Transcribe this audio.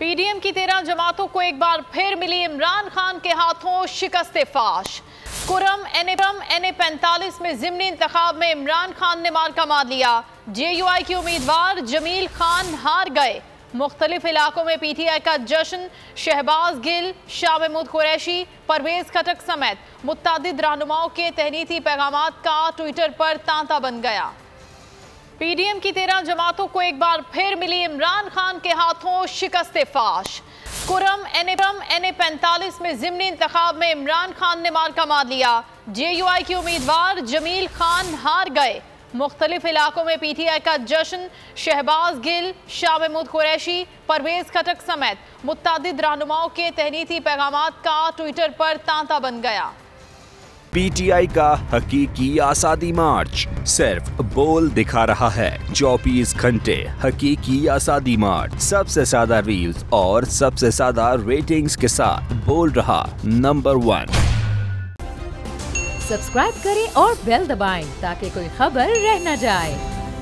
PDM की 13 जमातों को एक बार फिर मिली इमरान खान के हाथों शिकस्त फाश। कुरम एन 45 में ज़िमनी इंतखाब में इमरान खान ने मार्का मार लिया। JUI के उम्मीदवार जमील खान हार गए। मुख्तलिफ इलाकों में PTI का जश्न। शहबाज गिल, शाह महमूद कुरैशी, परवेज खटक समेत मुत्तादिद रहनुमाओं के तहनीती पैगामात का ट्विटर पर तांता बन गया। पीडीएम की 13 जमातों को एक बार फिर मिली इमरान खान के हाथों शिकस्त फाश। कुरम एन 45 में ज़िमनी इंतखाब में इमरान खान ने मार्का मार लिया। JUI के उम्मीदवार जमील खान हार गए। मुख्तलिफ इलाकों में PTI का जश्न। शहबाज गिल, शाह महमूद कुरैशी, परवेज खटक समेत मुत्तादिद रहनुमाओं के तहनीती पैगामात का ट्विटर पर तांता बन गया। PTI का हकीकी आज़ादी मार्च सिर्फ बोल दिखा रहा है। 24 घंटे हकीकी आज़ादी मार्च, सबसे ज्यादा रील्स और सबसे ज्यादा रेटिंग्स के साथ बोल रहा नंबर 1। सब्सक्राइब करें और बेल दबाएं ताकि कोई खबर रह न जाए।